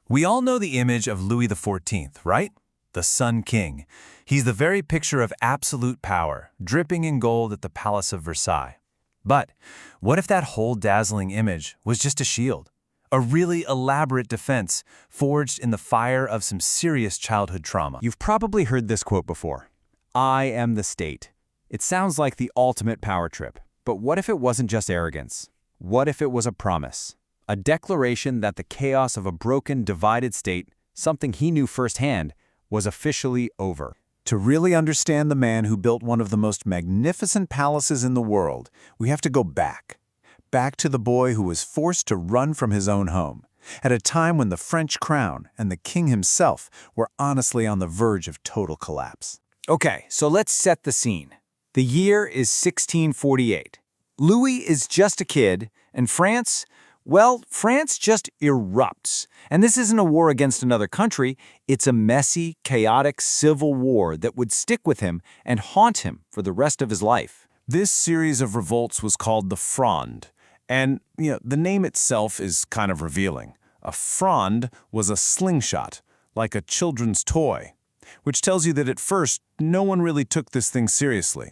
We all know the image of Louis XIV, right? The Sun King. He's the very picture of absolute power, dripping in gold at the Palace of Versailles. But what if that whole dazzling image was just a shield? A really elaborate defense, forged in the fire of some serious childhood trauma. You've probably heard this quote before. I am the state. It sounds like the ultimate power trip. But what if it wasn't just arrogance? What if it was a promise? A declaration that the chaos of a broken, divided state, something he knew firsthand, was officially over. To really understand the man who built one of the most magnificent palaces in the world, we have to go back. Back to the boy who was forced to run from his own home, at a time when the French crown and the king himself were honestly on the verge of total collapse. Okay, so let's set the scene. The year is 1648. Louis is just a kid, and France just erupts. And this isn't a war against another country, it's a messy, chaotic civil war that would stick with him and haunt him for the rest of his life. This series of revolts was called the Fronde, and the name itself is kind of revealing. A fronde was a slingshot, like a children's toy, which tells you that at first, no one really took this thing seriously.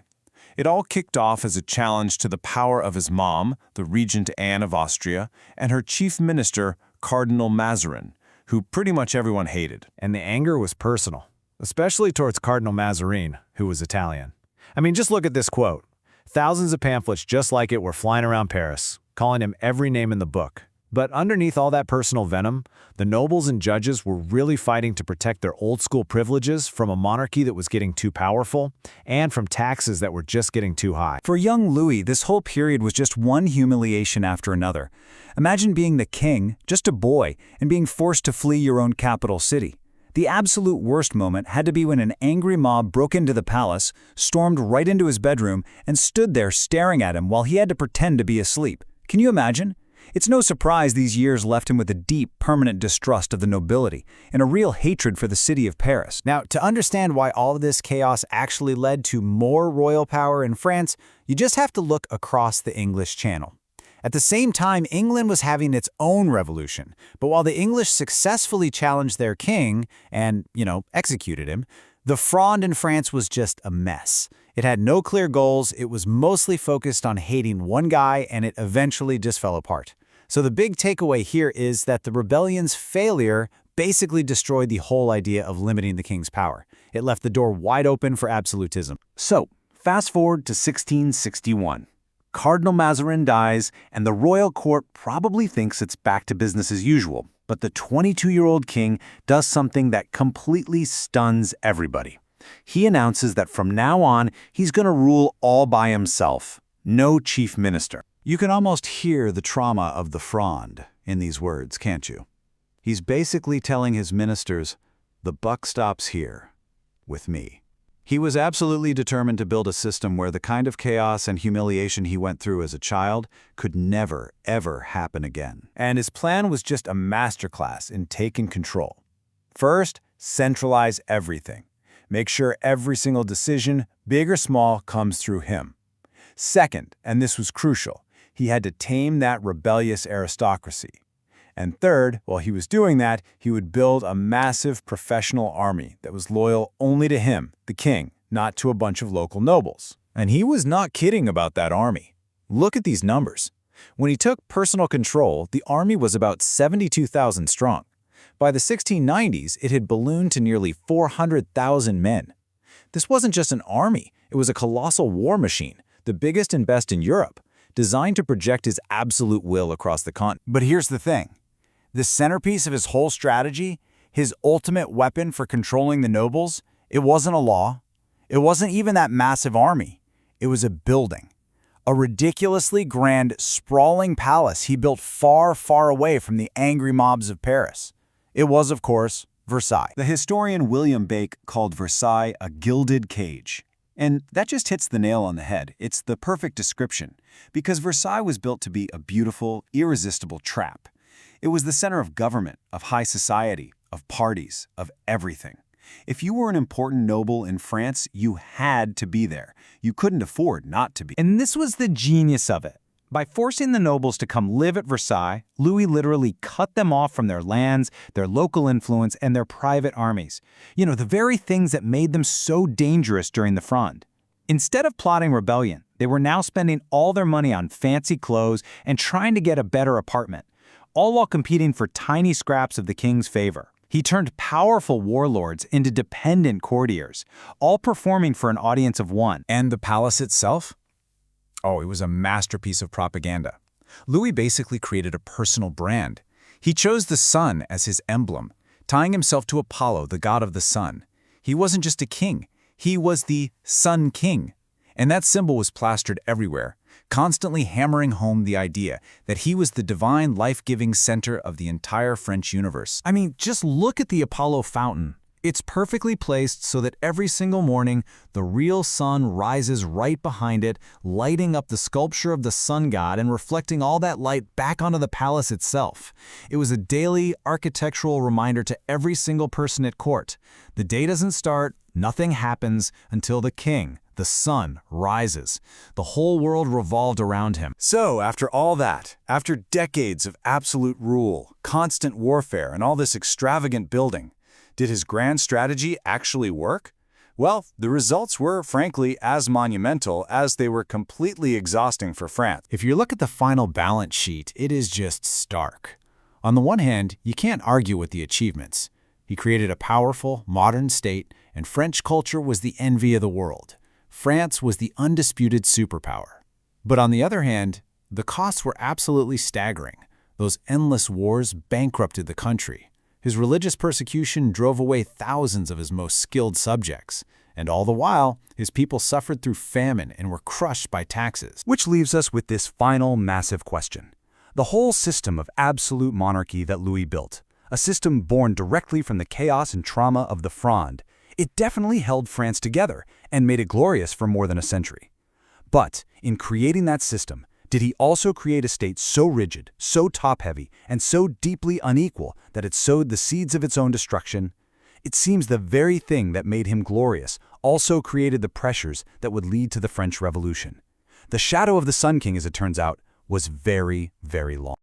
It all kicked off as a challenge to the power of his mom, the Regent Anne of Austria, and her chief minister, Cardinal Mazarin, who pretty much everyone hated. And the anger was personal, especially towards Cardinal Mazarin, who was Italian. I mean, just look at this quote. Thousands of pamphlets just like it were flying around Paris, calling him every name in the book. But underneath all that personal venom, the nobles and judges were really fighting to protect their old-school privileges from a monarchy that was getting too powerful and from taxes that were just getting too high. For young Louis, this whole period was just one humiliation after another. Imagine being the king, just a boy, and being forced to flee your own capital city. The absolute worst moment had to be when an angry mob broke into the palace, stormed right into his bedroom, and stood there staring at him while he had to pretend to be asleep. Can you imagine? It's no surprise these years left him with a deep, permanent distrust of the nobility and a real hatred for the city of Paris. Now, to understand why all of this chaos actually led to more royal power in France, you just have to look across the English Channel. At the same time, England was having its own revolution. But while the English successfully challenged their king and, executed him, the Fronde in France was just a mess. It had no clear goals, it was mostly focused on hating one guy, and it eventually just fell apart. So the big takeaway here is that the rebellion's failure basically destroyed the whole idea of limiting the king's power. It left the door wide open for absolutism. So, fast forward to 1661. Cardinal Mazarin dies, and the royal court probably thinks it's back to business as usual. But the 22-year-old king does something that completely stuns everybody. He announces that from now on, he's going to rule all by himself. No chief minister. You can almost hear the trauma of the Fronde in these words, can't you? He's basically telling his ministers, the buck stops here, with me. He was absolutely determined to build a system where the kind of chaos and humiliation he went through as a child could never, ever happen again. And his plan was just a masterclass in taking control. First, centralize everything. Make sure every single decision, big or small, comes through him. Second, and this was crucial, he had to tame that rebellious aristocracy. And third, while he was doing that, he would build a massive professional army that was loyal only to him, the king, not to a bunch of local nobles. And he was not kidding about that army. Look at these numbers. When he took personal control, the army was about 72,000 strong. By the 1690s, it had ballooned to nearly 400,000 men. This wasn't just an army, it was a colossal war machine, the biggest and best in Europe, designed to project his absolute will across the continent. But here's the thing. The centerpiece of his whole strategy, his ultimate weapon for controlling the nobles, it wasn't a law. It wasn't even that massive army. It was a building. A ridiculously grand, sprawling palace he built far, far away from the angry mobs of Paris. It was, of course, Versailles. The historian William Bake called Versailles a gilded cage. And that just hits the nail on the head. It's the perfect description, because Versailles was built to be a beautiful, irresistible trap. It was the center of government, of high society, of parties, of everything. If you were an important noble in France, you had to be there. You couldn't afford not to be. And this was the genius of it. By forcing the nobles to come live at Versailles, Louis literally cut them off from their lands, their local influence, and their private armies. You know, the very things that made them so dangerous during the Fronde. Instead of plotting rebellion, they were now spending all their money on fancy clothes and trying to get a better apartment, all while competing for tiny scraps of the king's favor. He turned powerful warlords into dependent courtiers, all performing for an audience of one. And the palace itself? Oh, it was a masterpiece of propaganda. Louis basically created a personal brand. He chose the sun as his emblem, tying himself to Apollo, the god of the sun. He wasn't just a king, he was the Sun King. And that symbol was plastered everywhere, constantly hammering home the idea that he was the divine, life-giving center of the entire French universe. I mean, just look at the Apollo fountain. It's perfectly placed so that every single morning, the real sun rises right behind it, lighting up the sculpture of the sun god and reflecting all that light back onto the palace itself. It was a daily architectural reminder to every single person at court. The day doesn't start, nothing happens until the king, the sun, rises. The whole world revolved around him. So, after all that, after decades of absolute rule, constant warfare, and all this extravagant building, did his grand strategy actually work? Well, the results were, frankly, as monumental as they were completely exhausting for France. If you look at the final balance sheet, it is just stark. On the one hand, you can't argue with the achievements. He created a powerful, modern state, and French culture was the envy of the world. France was the undisputed superpower. But on the other hand, the costs were absolutely staggering. Those endless wars bankrupted the country. His religious persecution drove away thousands of his most skilled subjects, and all the while, his people suffered through famine and were crushed by taxes. Which leaves us with this final massive question. The whole system of absolute monarchy that Louis built, a system born directly from the chaos and trauma of the Fronde, it definitely held France together and made it glorious for more than a century. But in creating that system, did he also create a state so rigid, so top-heavy, and so deeply unequal that it sowed the seeds of its own destruction? It seems the very thing that made him glorious also created the pressures that would lead to the French Revolution. The shadow of the Sun King, as it turns out, was very, very long.